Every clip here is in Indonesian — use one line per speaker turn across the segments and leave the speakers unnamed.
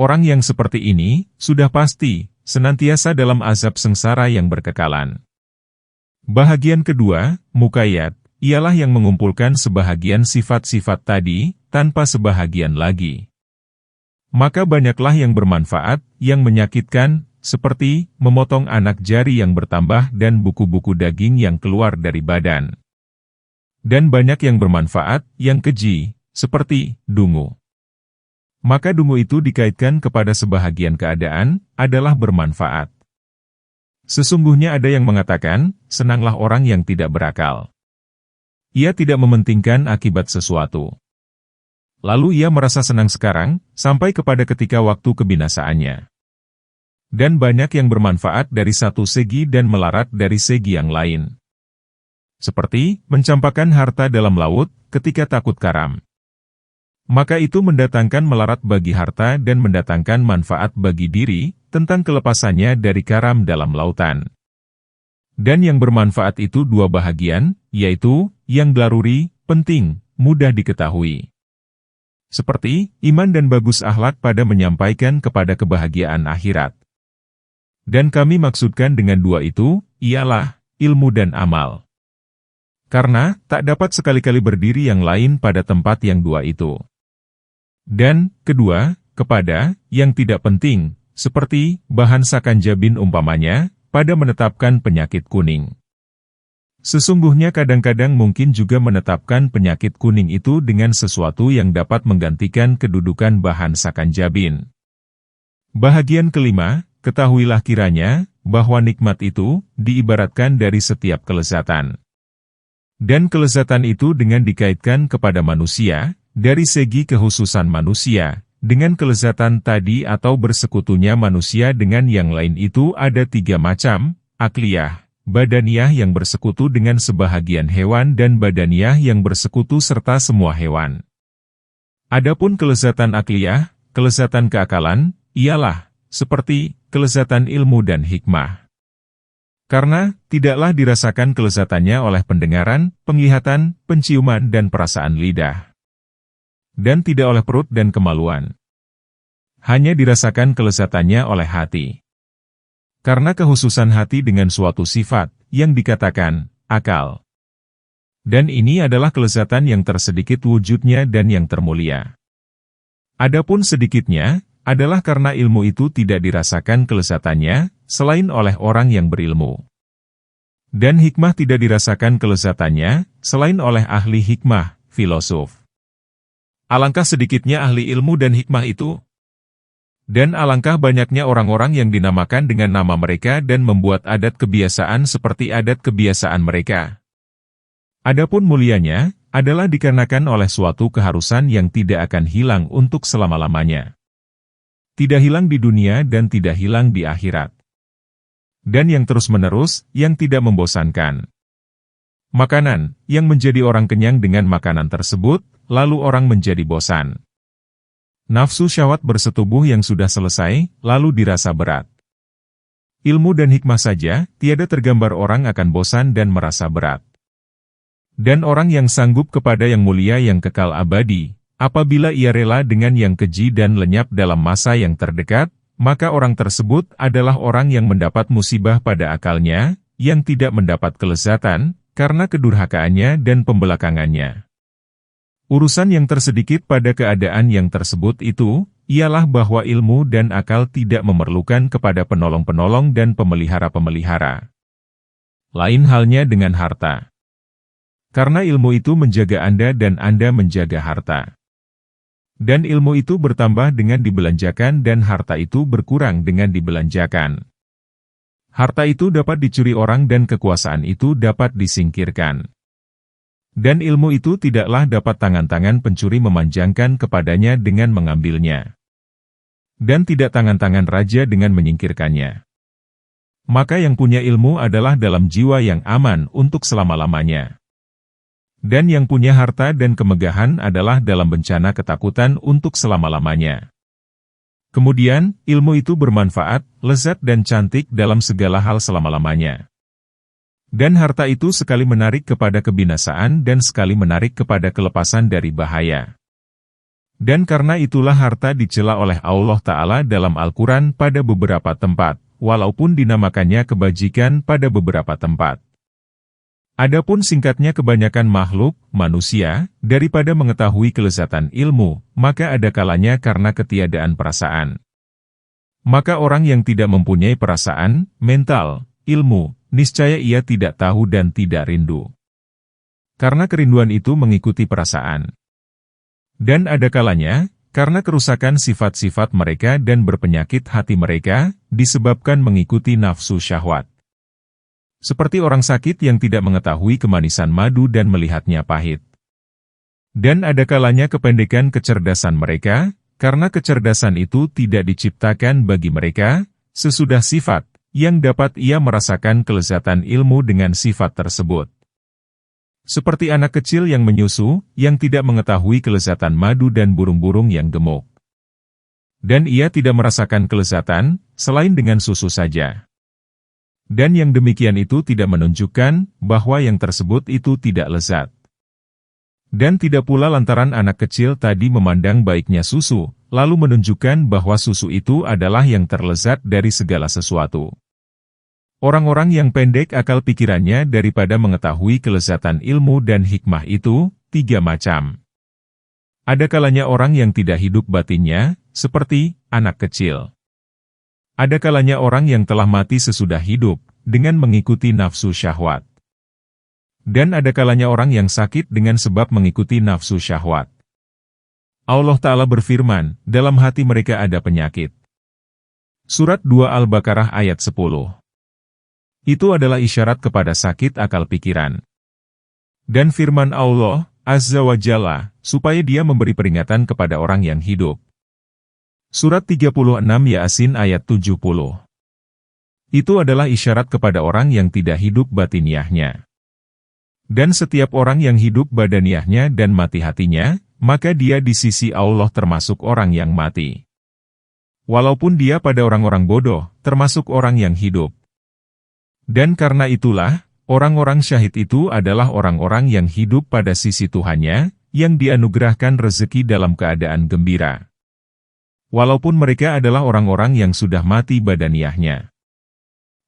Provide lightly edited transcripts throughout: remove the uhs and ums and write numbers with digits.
Orang yang seperti ini, sudah pasti, senantiasa dalam azab sengsara yang berkekalan. Bahagian kedua, muqayyad, ialah yang mengumpulkan sebahagian sifat-sifat tadi, tanpa sebahagian lagi. Maka banyaklah yang bermanfaat, yang menyakitkan, seperti memotong anak jari yang bertambah dan buku-buku daging yang keluar dari badan. Dan banyak yang bermanfaat, yang keji, seperti dungu. Maka dungu itu dikaitkan kepada sebahagian keadaan, adalah bermanfaat. Sesungguhnya ada yang mengatakan, senanglah orang yang tidak berakal. Ia tidak mementingkan akibat sesuatu. Lalu ia merasa senang sekarang, sampai kepada ketika waktu kebinasaannya. Dan banyak yang bermanfaat dari satu segi dan melarat dari segi yang lain. Seperti, mencampakkan harta dalam laut, ketika takut karam. Maka itu mendatangkan melarat bagi harta dan mendatangkan manfaat bagi diri, tentang kelepasannya dari karam dalam lautan. Dan yang bermanfaat itu dua bahagian, yaitu, yang daruri, penting, mudah diketahui. Seperti, iman dan bagus akhlak pada menyampaikan kepada kebahagiaan akhirat. Dan kami maksudkan dengan dua itu, ialah, ilmu dan amal. Karena, tak dapat sekali-kali berdiri yang lain pada tempat yang dua itu. Dan, kedua, kepada, yang tidak penting, seperti, bahan sakanjabin umpamanya, pada menetapkan penyakit kuning. Sesungguhnya kadang-kadang mungkin juga menetapkan penyakit kuning itu dengan sesuatu yang dapat menggantikan kedudukan bahan sakanjabin. Bahagian kelima, ketahuilah kiranya, bahwa nikmat itu, diibaratkan dari setiap kelezatan. Dan kelezatan itu dengan dikaitkan kepada manusia, dari segi kehususan manusia, dengan kelezatan tadi atau bersekutunya manusia dengan yang lain itu ada tiga macam, akliyah, badaniyah yang bersekutu dengan sebahagian hewan dan badaniyah yang bersekutu serta semua hewan. Adapun kelezatan akliyah, kelezatan keakalan, ialah, seperti, kelezatan ilmu dan hikmah. Karena, tidaklah dirasakan kelezatannya oleh pendengaran, penglihatan, penciuman dan perasaan lidah. Dan tidak oleh perut dan kemaluan. Hanya dirasakan kelezatannya oleh hati. Karena kehususan hati dengan suatu sifat, yang dikatakan, akal. Dan ini adalah kelezatan yang tersedikit wujudnya dan yang termulia. Adapun sedikitnya, adalah karena ilmu itu tidak dirasakan kelezatannya, selain oleh orang yang berilmu. Dan hikmah tidak dirasakan kelezatannya, selain oleh ahli hikmah, filosof. Alangkah sedikitnya ahli ilmu dan hikmah itu. Dan alangkah banyaknya orang-orang yang dinamakan dengan nama mereka dan membuat adat kebiasaan seperti adat kebiasaan mereka. Adapun mulianya, adalah dikarenakan oleh suatu keharusan yang tidak akan hilang untuk selama-lamanya. Tidak hilang di dunia dan tidak hilang di akhirat. Dan yang terus-menerus, yang tidak membosankan. Makanan, yang menjadi orang kenyang dengan makanan tersebut, lalu orang menjadi bosan. Nafsu syahwat bersetubuh yang sudah selesai, lalu dirasa berat. Ilmu dan hikmah saja, tiada tergambar orang akan bosan dan merasa berat. Dan orang yang sanggup kepada yang mulia yang kekal abadi, apabila ia rela dengan yang keji dan lenyap dalam masa yang terdekat, maka orang tersebut adalah orang yang mendapat musibah pada akalnya, yang tidak mendapat kelezatan, karena kedurhakaannya dan pembelakangannya. Urusan yang tersedikit pada keadaan yang tersebut itu, ialah bahwa ilmu dan akal tidak memerlukan kepada penolong-penolong dan pemelihara-pemelihara. Lain halnya dengan harta. Karena ilmu itu menjaga Anda dan Anda menjaga harta. Dan ilmu itu bertambah dengan dibelanjakan dan harta itu berkurang dengan dibelanjakan. Harta itu dapat dicuri orang dan kekuasaan itu dapat disingkirkan. Dan ilmu itu tidaklah dapat tangan-tangan pencuri memanjangkan kepadanya dengan mengambilnya. Dan tidak tangan-tangan raja dengan menyingkirkannya. Maka yang punya ilmu adalah dalam jiwa yang aman untuk selama-lamanya. Dan yang punya harta dan kemegahan adalah dalam bencana ketakutan untuk selama-lamanya. Kemudian, ilmu itu bermanfaat, lezat dan cantik dalam segala hal selama-lamanya. Dan harta itu sekali menarik kepada kebinasaan dan sekali menarik kepada kelepasan dari bahaya. Dan karena itulah harta dicela oleh Allah Ta'ala dalam Al-Quran pada beberapa tempat, walaupun dinamakannya kebajikan pada beberapa tempat. Adapun singkatnya kebanyakan makhluk, manusia, daripada mengetahui kelezatan ilmu, maka ada kalanya karena ketiadaan perasaan. Maka orang yang tidak mempunyai perasaan, mental, ilmu, niscaya ia tidak tahu dan tidak rindu. Karena kerinduan itu mengikuti perasaan. Dan ada kalanya, karena kerusakan sifat-sifat mereka dan berpenyakit hati mereka, disebabkan mengikuti nafsu syahwat. Seperti orang sakit yang tidak mengetahui kemanisan madu dan melihatnya pahit. Dan ada kalanya kependekan kecerdasan mereka, karena kecerdasan itu tidak diciptakan bagi mereka, sesudah sifat, yang dapat ia merasakan kelezatan ilmu dengan sifat tersebut. Seperti anak kecil yang menyusu, yang tidak mengetahui kelezatan madu dan burung-burung yang gemuk. Dan ia tidak merasakan kelezatan, selain dengan susu saja. Dan yang demikian itu tidak menunjukkan bahwa yang tersebut itu tidak lezat. Dan tidak pula lantaran anak kecil tadi memandang baiknya susu, lalu menunjukkan bahwa susu itu adalah yang terlezat dari segala sesuatu. Orang-orang yang pendek akal pikirannya daripada mengetahui kelezatan ilmu dan hikmah itu, tiga macam. Ada kalanya orang yang tidak hidup batinnya, seperti anak kecil. Ada kalanya orang yang telah mati sesudah hidup, dengan mengikuti nafsu syahwat. Dan ada kalanya orang yang sakit dengan sebab mengikuti nafsu syahwat. Allah Ta'ala berfirman, dalam hati mereka ada penyakit. Surat 2 Al-Baqarah ayat 10. Itu adalah isyarat kepada sakit akal pikiran. Dan firman Allah, Azza wa Jalla, supaya dia memberi peringatan kepada orang yang hidup. Surat 36 Yasin ayat 70. Itu adalah isyarat kepada orang yang tidak hidup batiniahnya. Dan setiap orang yang hidup badaniahnya dan mati hatinya, maka dia di sisi Allah termasuk orang yang mati. Walaupun dia pada orang-orang bodoh, termasuk orang yang hidup. Dan karena itulah, orang-orang syahid itu adalah orang-orang yang hidup pada sisi Tuhannya, yang dianugerahkan rezeki dalam keadaan gembira. Walaupun mereka adalah orang-orang yang sudah mati badaniahnya.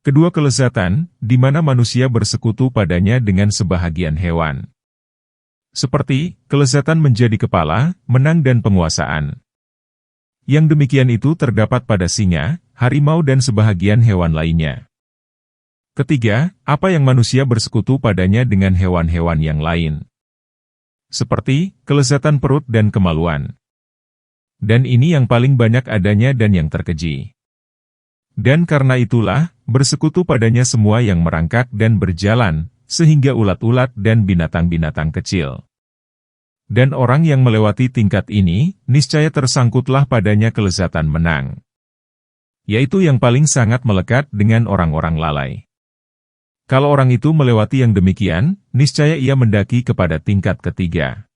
Kedua kelezatan, di mana manusia bersekutu padanya dengan sebahagian hewan. Seperti, kelezatan menjadi kepala, menang dan penguasaan. Yang demikian itu terdapat pada singa, harimau dan sebahagian hewan lainnya. Ketiga, apa yang manusia bersekutu padanya dengan hewan-hewan yang lain. Seperti, kelezatan perut dan kemaluan. Dan ini yang paling banyak adanya dan yang terkeji. Dan karena itulah, bersekutu padanya semua yang merangkak dan berjalan, sehingga ulat-ulat dan binatang-binatang kecil. Dan orang yang melewati tingkat ini, niscaya tersangkutlah padanya kelezatan menang. Yaitu yang paling sangat melekat dengan orang-orang lalai. Kalau orang itu melewati yang demikian, niscaya ia mendaki kepada tingkat ketiga.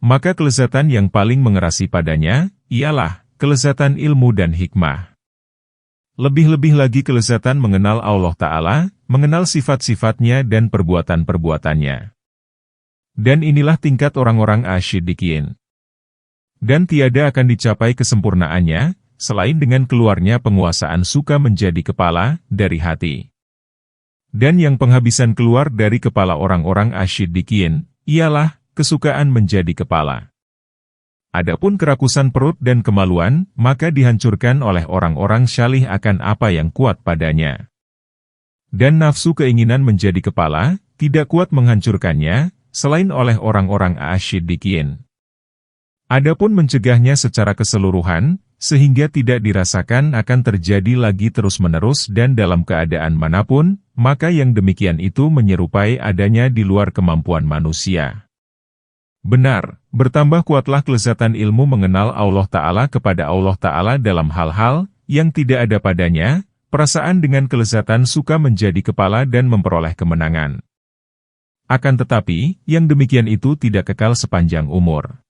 Maka kelezatan yang paling mengerasi padanya, ialah kelezatan ilmu dan hikmah. Lebih-lebih lagi kelezatan mengenal Allah Ta'ala, mengenal sifat-sifatnya dan perbuatan-perbuatannya. Dan inilah tingkat orang-orang asyidikin. Dan tiada akan dicapai kesempurnaannya, selain dengan keluarnya penguasaan suka menjadi kepala, dari hati. Dan yang penghabisan keluar dari kepala orang-orang asyidikin, ialah kesukaan menjadi kepala. Adapun kerakusan perut dan kemaluan, maka dihancurkan oleh orang-orang syalih akan apa yang kuat padanya. Dan nafsu keinginan menjadi kepala, tidak kuat menghancurkannya, selain oleh orang-orang asyidikin. Adapun mencegahnya secara keseluruhan, sehingga tidak dirasakan akan terjadi lagi terus-menerus dan dalam keadaan manapun, maka yang demikian itu menyerupai adanya di luar kemampuan manusia. Benar, bertambah kuatlah kelezatan ilmu mengenal Allah Ta'ala kepada Allah Ta'ala dalam hal-hal yang tidak ada padanya, perasaan dengan kelezatan suka menjadi kepala dan memperoleh kemenangan. Akan tetapi, yang demikian itu tidak kekal sepanjang umur.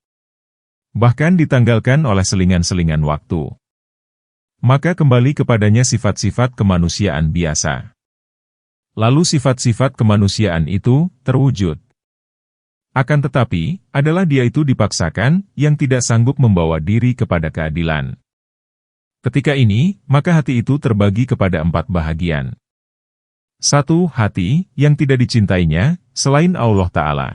Bahkan ditanggalkan oleh selingan-selingan waktu. Maka kembali kepadanya sifat-sifat kemanusiaan biasa. Lalu sifat-sifat kemanusiaan itu terwujud. Akan tetapi, adalah dia itu dipaksakan, yang tidak sanggup membawa diri kepada keadilan. Ketika ini, maka hati itu terbagi kepada 4 bahagian. 1. Hati, yang tidak dicintainya, selain Allah Ta'ala.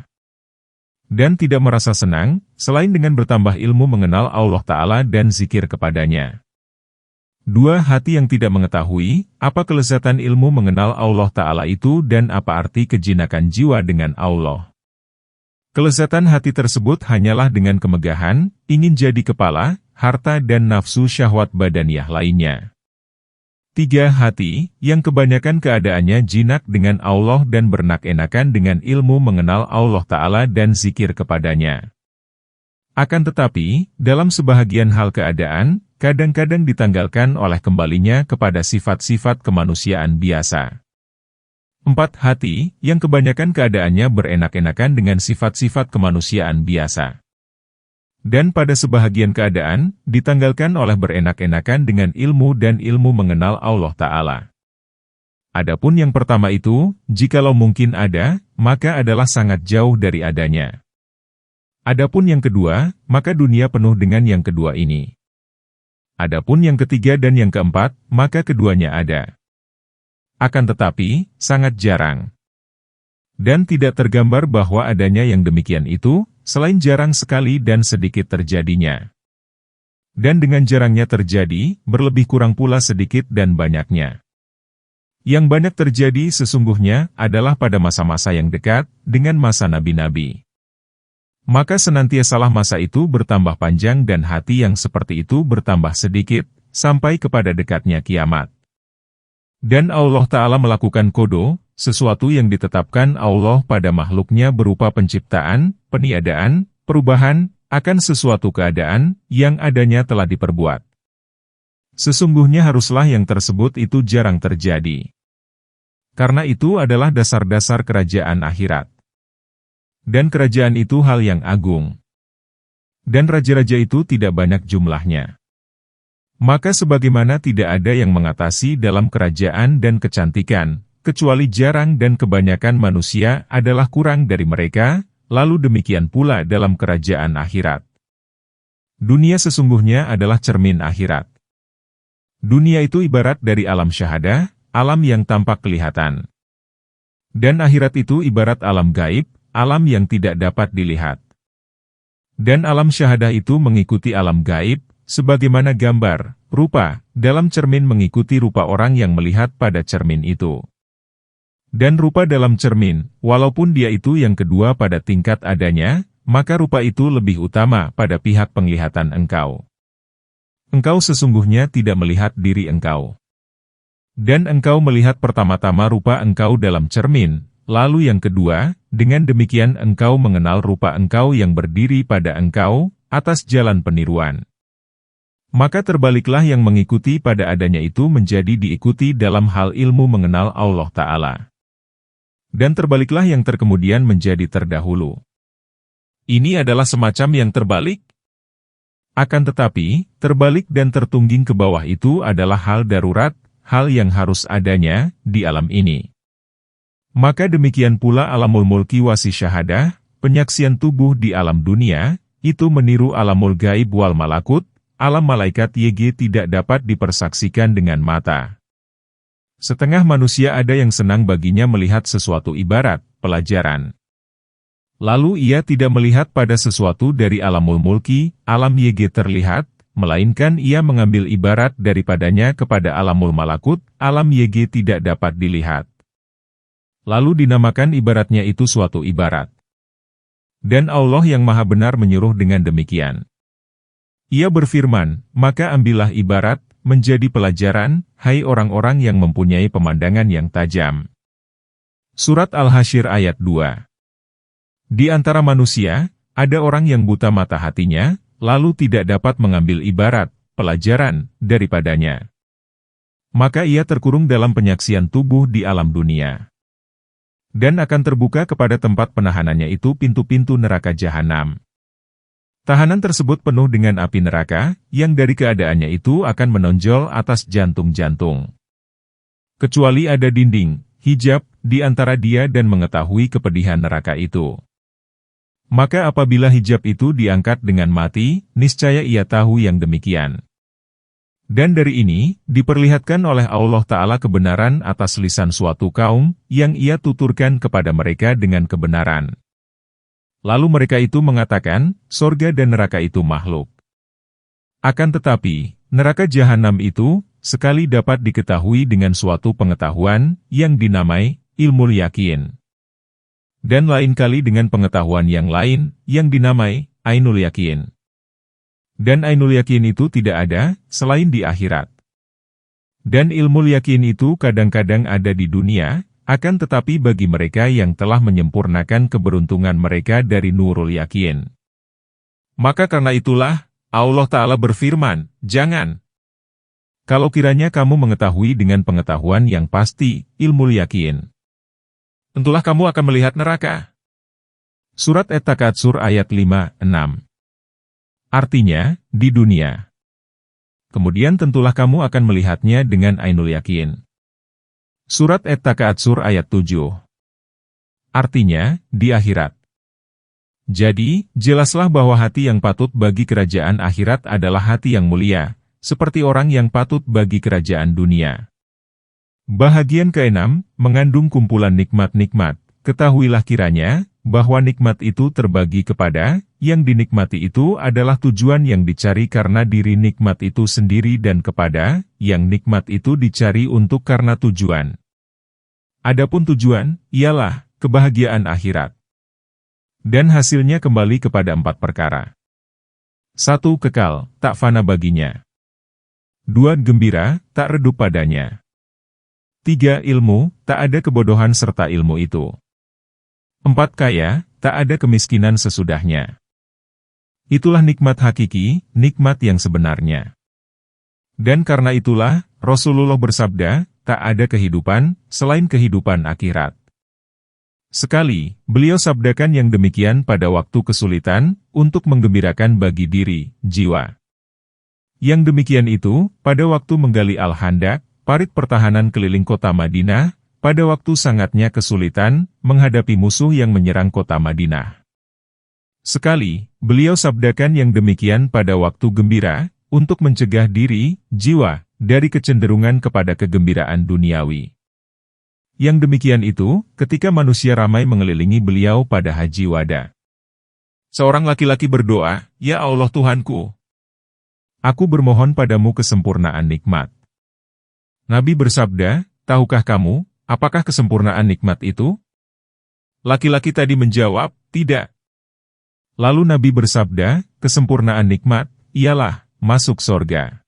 Dan tidak merasa senang, selain dengan bertambah ilmu mengenal Allah Ta'ala dan zikir kepadanya. 2. Hati yang tidak mengetahui, apa kelezatan ilmu mengenal Allah Ta'ala itu dan apa arti kejinakan jiwa dengan Allah. Kelezatan hati tersebut hanyalah dengan kemegahan, ingin jadi kepala, harta dan nafsu syahwat badaniyah lainnya. 3. Hati, yang kebanyakan keadaannya jinak dengan Allah dan bernak-enakan dengan ilmu mengenal Allah Ta'ala dan zikir kepadanya. Akan tetapi, dalam sebahagian hal keadaan, kadang-kadang ditanggalkan oleh kembalinya kepada sifat-sifat kemanusiaan biasa. 4. Hati, yang kebanyakan keadaannya berenak-enakan dengan sifat-sifat kemanusiaan biasa. Dan pada sebahagian keadaan, ditanggalkan oleh berenak-enakan dengan ilmu dan ilmu mengenal Allah Ta'ala. Adapun yang pertama itu, jikalau mungkin ada, maka adalah sangat jauh dari adanya. Adapun yang kedua, maka dunia penuh dengan yang kedua ini. Adapun yang ketiga dan yang keempat, maka keduanya ada. Akan tetapi, sangat jarang. Dan tidak tergambar bahwa adanya yang demikian itu, selain jarang sekali dan sedikit terjadinya. Dan dengan jarangnya terjadi, berlebih kurang pula sedikit dan banyaknya. Yang banyak terjadi sesungguhnya adalah pada masa-masa yang dekat, dengan masa nabi-nabi. Maka senantiasalah masa itu bertambah panjang dan hati yang seperti itu bertambah sedikit, sampai kepada dekatnya kiamat. Dan Allah Ta'ala melakukan kodo, sesuatu yang ditetapkan Allah pada makhluknya berupa penciptaan, peniadaan, perubahan, akan sesuatu keadaan, yang adanya telah diperbuat. Sesungguhnya haruslah yang tersebut itu jarang terjadi. Karena itu adalah dasar-dasar kerajaan akhirat. Dan kerajaan itu hal yang agung. Dan raja-raja itu tidak banyak jumlahnya. Maka sebagaimana tidak ada yang mengatasi dalam kerajaan dan kecantikan, kecuali jarang dan kebanyakan manusia adalah kurang dari mereka, lalu demikian pula dalam kerajaan akhirat. Dunia sesungguhnya adalah cermin akhirat. Dunia itu ibarat dari alam syahadah, alam yang tampak kelihatan. Dan akhirat itu ibarat alam gaib, alam yang tidak dapat dilihat. Dan alam syahadah itu mengikuti alam gaib, sebagaimana gambar, rupa, dalam cermin mengikuti rupa orang yang melihat pada cermin itu. Dan rupa dalam cermin, walaupun dia itu yang kedua pada tingkat adanya, maka rupa itu lebih utama pada pihak penglihatan engkau. Engkau sesungguhnya tidak melihat diri engkau. Dan engkau melihat pertama-tama rupa engkau dalam cermin, lalu yang kedua, dengan demikian engkau mengenal rupa engkau yang berdiri pada engkau, atas jalan peniruan. Maka terbaliklah yang mengikuti pada adanya itu menjadi diikuti dalam hal ilmu mengenal Allah Ta'ala. Dan terbaliklah yang terkemudian menjadi terdahulu. Ini adalah semacam yang terbalik. Akan tetapi, terbalik dan tertungging ke bawah itu adalah hal darurat, hal yang harus adanya di alam ini. Maka demikian pula alamul mulki wasi syahadah, penyaksian tubuh di alam dunia, itu meniru alamul gaib wal malakut. Alam malaikat YG tidak dapat dipersaksikan dengan mata. Setengah manusia ada yang senang baginya melihat sesuatu ibarat pelajaran. Lalu ia tidak melihat pada sesuatu dari alamul mulki, alam YG terlihat, melainkan ia mengambil ibarat daripadanya kepada alamul malakut, alam YG tidak dapat dilihat. Lalu dinamakan ibaratnya itu suatu ibarat. Dan Allah yang Maha Benar menyuruh dengan demikian. Ia berfirman, maka ambillah ibarat, menjadi pelajaran, hai orang-orang yang mempunyai pemandangan yang tajam. Surat Al-Hasyr ayat 2. Di antara manusia, ada orang yang buta mata hatinya, lalu tidak dapat mengambil ibarat, pelajaran, daripadanya. Maka ia terkurung dalam penyaksian tubuh di alam dunia. Dan akan terbuka kepada tempat penahanannya itu pintu-pintu neraka jahanam. Tahanan tersebut penuh dengan api neraka, yang dari keadaannya itu akan menonjol atas jantung-jantung. Kecuali ada dinding, hijab, di antara dia dan mengetahui kepedihan neraka itu. Maka apabila hijab itu diangkat dengan mati, niscaya ia tahu yang demikian. Dan dari ini, diperlihatkan oleh Allah Ta'ala kebenaran atas lisan suatu kaum, yang ia tuturkan kepada mereka dengan kebenaran. Lalu mereka itu mengatakan, sorga dan neraka itu makhluk. Akan tetapi, neraka jahanam itu, sekali dapat diketahui dengan suatu pengetahuan, yang dinamai, ilmu yakin. Dan lain kali dengan pengetahuan yang lain, yang dinamai, ainul yakin. Dan ainul yakin itu tidak ada, selain di akhirat. Dan ilmu yakin itu kadang-kadang ada di dunia, akan tetapi bagi mereka yang telah menyempurnakan keberuntungan mereka dari nurul yakin. Maka karena itulah, Allah Ta'ala berfirman, jangan. Kalau kiranya kamu mengetahui dengan pengetahuan yang pasti, ilmu yakin, tentulah kamu akan melihat neraka. Surat At-Takatsur ayat 5-6. Artinya, di dunia. Kemudian tentulah kamu akan melihatnya dengan ainul yakin. Surat At-Takatsur ayat 7. Artinya, di akhirat. Jadi, jelaslah bahwa hati yang patut bagi kerajaan akhirat adalah hati yang mulia, seperti orang yang patut bagi kerajaan dunia. Bahagian ke-6, mengandung kumpulan nikmat-nikmat. Ketahuilah kiranya, bahwa nikmat itu terbagi kepada, yang dinikmati itu adalah tujuan yang dicari karena diri nikmat itu sendiri dan kepada, yang nikmat itu dicari untuk karena tujuan. Adapun tujuan, ialah, kebahagiaan akhirat. Dan hasilnya kembali kepada 4 perkara. 1. Kekal, tak fana baginya. 2. Gembira, tak redup padanya. 3. Ilmu, tak ada kebodohan serta ilmu itu. 4. Kaya, tak ada kemiskinan sesudahnya. Itulah nikmat hakiki, nikmat yang sebenarnya. Dan karena itulah, Rasulullah bersabda, tak ada kehidupan, selain kehidupan akhirat. Sekali, beliau sabdakan yang demikian pada waktu kesulitan, untuk menggembirakan bagi diri, jiwa. Yang demikian itu, pada waktu menggali Al-Handaq, parit pertahanan keliling kota Madinah, pada waktu sangatnya kesulitan, menghadapi musuh yang menyerang kota Madinah. Sekali, beliau sabdakan yang demikian pada waktu gembira, untuk mencegah diri, jiwa, dari kecenderungan kepada kegembiraan duniawi. Yang demikian itu, ketika manusia ramai mengelilingi beliau pada Haji Wada. Seorang laki-laki berdoa, "Ya Allah Tuhanku, aku bermohon padamu kesempurnaan nikmat." Nabi bersabda, "Tahukah kamu, apakah kesempurnaan nikmat itu?" Laki-laki tadi menjawab, "Tidak." Lalu Nabi bersabda, "Kesempurnaan nikmat, ialah, masuk sorga.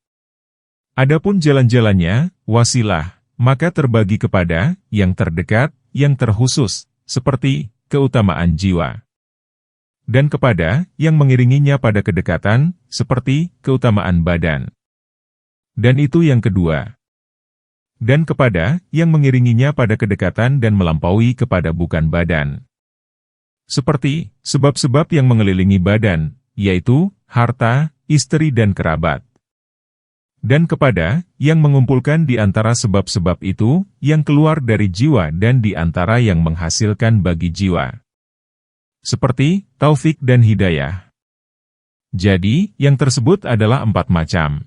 Adapun jalan-jalannya, wasilah, maka terbagi kepada, yang terdekat, yang terkhusus, seperti, keutamaan jiwa. Dan kepada, yang mengiringinya pada kedekatan, seperti, keutamaan badan. Dan itu yang kedua. Dan kepada, yang mengiringinya pada kedekatan dan melampaui kepada bukan badan. Seperti, sebab-sebab yang mengelilingi badan, yaitu, harta, istri dan kerabat. Dan kepada, yang mengumpulkan di antara sebab-sebab itu, yang keluar dari jiwa dan di antara yang menghasilkan bagi jiwa. Seperti, taufik dan hidayah. Jadi, yang tersebut adalah 4 macam.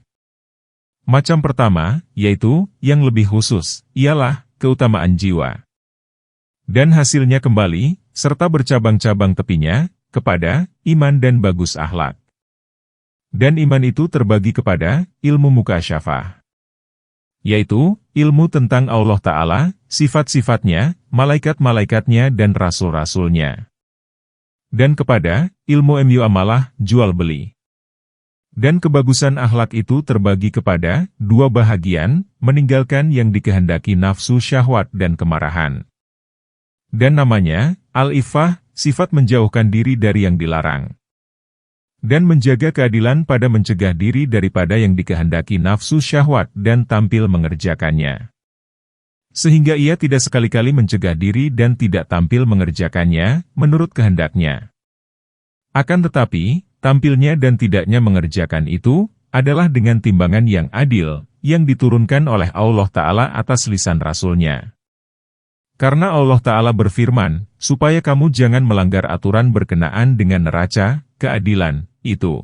Macam pertama, yaitu, yang lebih khusus, ialah, keutamaan jiwa. Dan hasilnya kembali, serta bercabang-cabang tepinya, kepada, iman dan bagus akhlak. Dan iman itu terbagi kepada, ilmu mukasyafah. Yaitu, ilmu tentang Allah Ta'ala, sifat-sifatnya, malaikat-malaikatnya dan rasul-rasulnya. Dan kepada, ilmu muamalah, jual-beli. Dan kebagusan akhlak itu terbagi kepada 2 bahagian, meninggalkan yang dikehendaki nafsu syahwat dan kemarahan. Dan namanya, al-iffah, sifat menjauhkan diri dari yang dilarang. Dan menjaga keadilan pada mencegah diri daripada yang dikehendaki nafsu syahwat dan tampil mengerjakannya. Sehingga ia tidak sekali-kali mencegah diri dan tidak tampil mengerjakannya, menurut kehendaknya. Akan tetapi, tampilnya dan tidaknya mengerjakan itu, adalah dengan timbangan yang adil, yang diturunkan oleh Allah Ta'ala atas lisan Rasul-Nya. Karena Allah Ta'ala berfirman, supaya kamu jangan melanggar aturan berkenaan dengan neraca, keadilan, itu.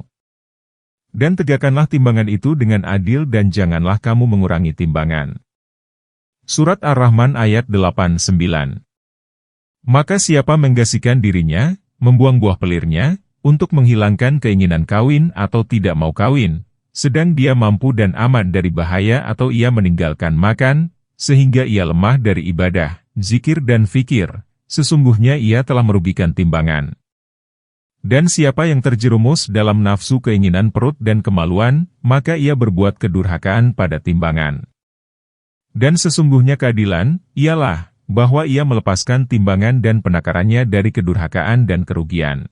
Dan tegakkanlah timbangan itu dengan adil dan janganlah kamu mengurangi timbangan. Surat Ar-Rahman ayat 89. Maka siapa menggasihkan dirinya, membuang buah pelirnya, untuk menghilangkan keinginan kawin atau tidak mau kawin, sedang dia mampu dan aman dari bahaya atau ia meninggalkan makan, sehingga ia lemah dari ibadah, zikir dan fikir, sesungguhnya ia telah merugikan timbangan. Dan siapa yang terjerumus dalam nafsu keinginan perut dan kemaluan, maka ia berbuat kedurhakaan pada timbangan. Dan sesungguhnya keadilan, ialah, bahwa ia melepaskan timbangan dan penakarannya dari kedurhakaan dan kerugian.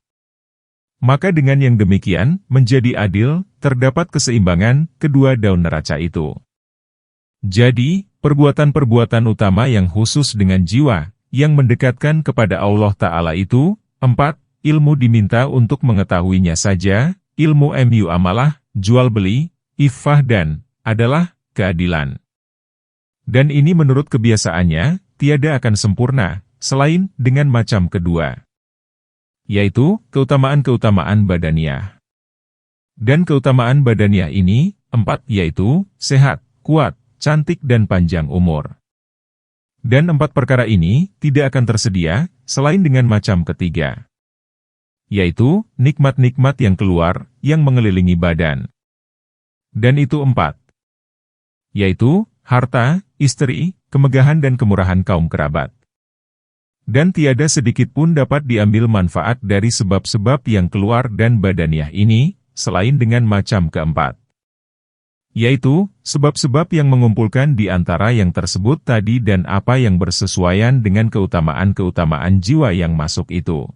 Maka dengan yang demikian, menjadi adil, terdapat keseimbangan kedua daun neraca itu. Jadi, perbuatan-perbuatan utama yang khusus dengan jiwa, yang mendekatkan kepada Allah Ta'ala itu, 4. Ilmu diminta untuk mengetahuinya saja, ilmu muamalah, jual beli, iffah dan, adalah, keadilan. Dan ini menurut kebiasaannya, tiada akan sempurna, selain dengan macam kedua. Yaitu, keutamaan-keutamaan badaniah. Dan keutamaan badaniah ini, 4 yaitu, sehat, kuat, cantik dan panjang umur. Dan 4 perkara ini, tidak akan tersedia, selain dengan macam ketiga. Yaitu, nikmat-nikmat yang keluar, yang mengelilingi badan. Dan itu 4. Yaitu, harta, istri, kemegahan dan kemurahan kaum kerabat. Dan tiada sedikit pun dapat diambil manfaat dari sebab-sebab yang keluar dan badaniah ini, selain dengan macam keempat. Yaitu, sebab-sebab yang mengumpulkan di antara yang tersebut tadi dan apa yang bersesuaian dengan keutamaan-keutamaan jiwa yang masuk itu.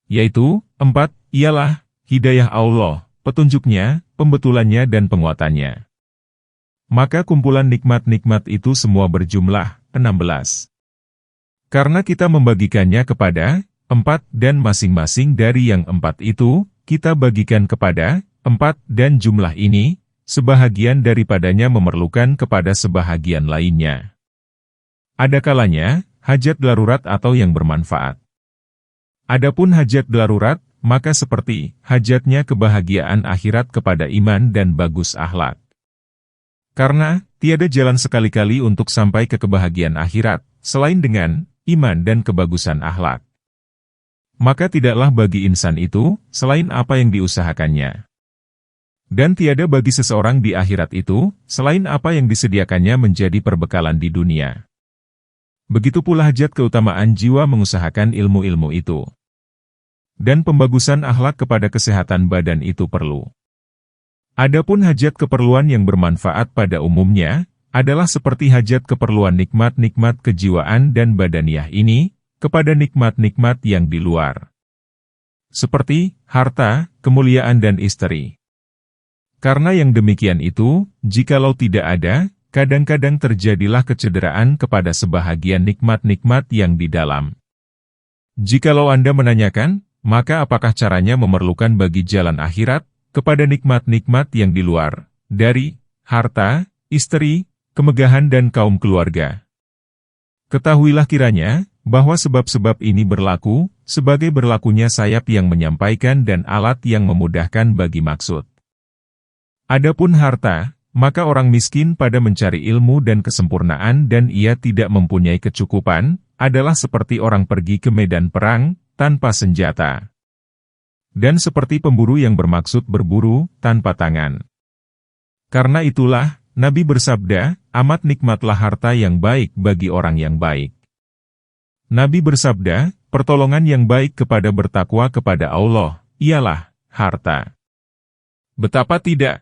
Yaitu, 4, ialah, hidayah Allah, petunjuknya, pembetulannya dan penguatannya. Maka kumpulan nikmat-nikmat itu semua berjumlah 16. Karena kita membagikannya kepada 4 dan masing-masing dari yang 4 itu, kita bagikan kepada 4 dan jumlah ini, sebahagian daripadanya memerlukan kepada sebahagian lainnya. Ada kalanya, hajat darurat atau yang bermanfaat. Adapun hajat darurat, maka seperti hajatnya kebahagiaan akhirat kepada iman dan bagus akhlak. Karena, tiada jalan sekali-kali untuk sampai ke kebahagiaan akhirat, selain dengan iman dan kebagusan akhlak. Maka tidaklah bagi insan itu, selain apa yang diusahakannya. Dan tiada bagi seseorang di akhirat itu, selain apa yang disediakannya menjadi perbekalan di dunia. Begitu pula hajat keutamaan jiwa mengusahakan ilmu-ilmu itu. Dan pembagusan akhlak kepada kesehatan badan itu perlu. Adapun hajat keperluan yang bermanfaat pada umumnya, adalah seperti hajat keperluan nikmat-nikmat kejiwaan dan badaniah ini, kepada nikmat-nikmat yang di luar. Seperti, harta, kemuliaan dan istri. Karena yang demikian itu, jikalau tidak ada, kadang-kadang terjadilah kecederaan kepada sebahagian nikmat-nikmat yang di dalam. Jikalau Anda menanyakan, maka apakah caranya memerlukan bagi jalan akhirat, kepada nikmat-nikmat yang di luar, dari harta, istri, kemegahan dan kaum keluarga. Ketahuilah kiranya, bahwa sebab-sebab ini berlaku, sebagai berlakunya sayap yang menyampaikan dan alat yang memudahkan bagi maksud. Adapun harta, maka orang miskin pada mencari ilmu dan kesempurnaan dan ia tidak mempunyai kecukupan, adalah seperti orang pergi ke medan perang, tanpa senjata. Dan seperti pemburu yang bermaksud berburu, tanpa tangan. Karena itulah, Nabi bersabda, amat nikmatlah harta yang baik bagi orang yang baik. Nabi bersabda, pertolongan yang baik kepada bertakwa kepada Allah, ialah harta. Betapa tidak?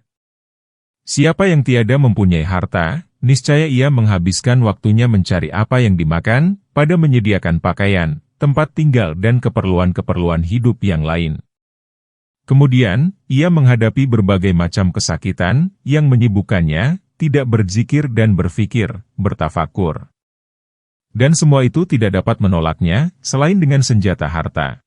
Siapa yang tiada mempunyai harta, niscaya ia menghabiskan waktunya mencari apa yang dimakan, pada menyediakan pakaian, tempat tinggal dan keperluan-keperluan hidup yang lain. Kemudian, ia menghadapi berbagai macam kesakitan, yang menyibukkannya, tidak berzikir dan berfikir, bertafakur. Dan semua itu tidak dapat menolaknya, selain dengan senjata harta.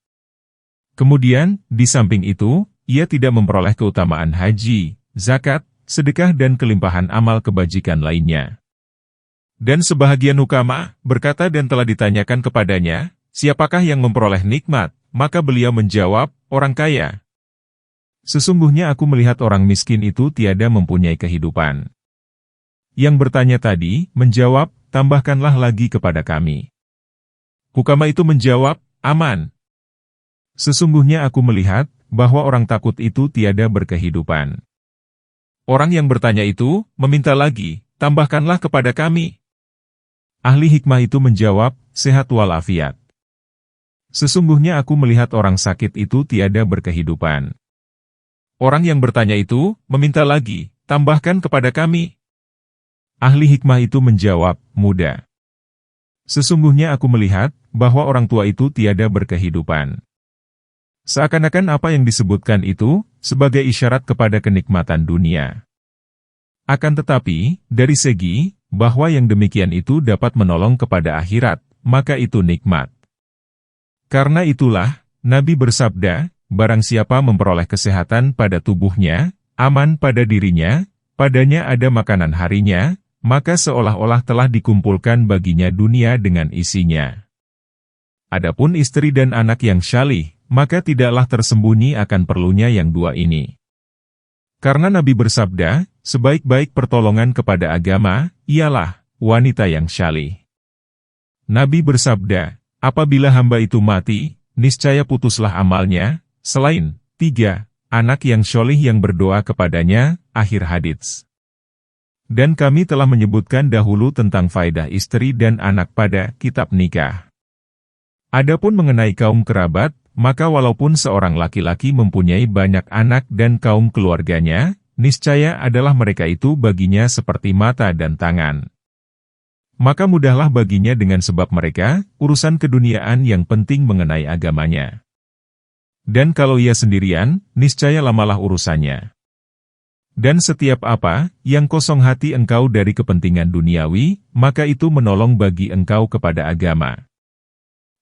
Kemudian, di samping itu, ia tidak memperoleh keutamaan haji, zakat, sedekah dan kelimpahan amal kebajikan lainnya. Dan sebahagian hukama berkata dan telah ditanyakan kepadanya, siapakah yang memperoleh nikmat? Maka beliau menjawab, orang kaya. Sesungguhnya aku melihat orang miskin itu tiada mempunyai kehidupan. Yang bertanya tadi, menjawab, tambahkanlah lagi kepada kami. Hukama itu menjawab, aman. Sesungguhnya aku melihat, bahwa orang takut itu tiada berkehidupan. Orang yang bertanya itu, meminta lagi, tambahkanlah kepada kami. Ahli hikmah itu menjawab, sehat walafiat. Sesungguhnya aku melihat orang sakit itu tiada berkehidupan. Orang yang bertanya itu, meminta lagi, tambahkan kepada kami. Ahli hikmah itu menjawab, muda. Sesungguhnya aku melihat, bahwa orang tua itu tiada berkehidupan. Seakan-akan apa yang disebutkan itu, sebagai isyarat kepada kenikmatan dunia. Akan tetapi, dari segi, bahwa yang demikian itu dapat menolong kepada akhirat, maka itu nikmat. Karena itulah, Nabi bersabda, barang siapa memperoleh kesehatan pada tubuhnya, aman pada dirinya, padanya ada makanan harinya, maka seolah-olah telah dikumpulkan baginya dunia dengan isinya. Adapun istri dan anak yang syalih, maka tidaklah tersembunyi akan perlunya yang dua ini. Karena Nabi bersabda, sebaik-baik pertolongan kepada agama, ialah wanita yang syalih. Nabi bersabda, apabila hamba itu mati, niscaya putuslah amalnya, selain 3, anak yang syolih yang berdoa kepadanya, akhir hadits. Dan kami telah menyebutkan dahulu tentang faedah istri dan anak pada kitab nikah. Adapun mengenai kaum kerabat, maka walaupun seorang laki-laki mempunyai banyak anak dan kaum keluarganya, niscaya adalah mereka itu baginya seperti mata dan tangan. Maka mudahlah baginya dengan sebab mereka, urusan keduniaan yang penting mengenai agamanya. Dan kalau ia sendirian, niscaya lamalah urusannya. Dan setiap apa, yang kosong hati engkau dari kepentingan duniawi, maka itu menolong bagi engkau kepada agama.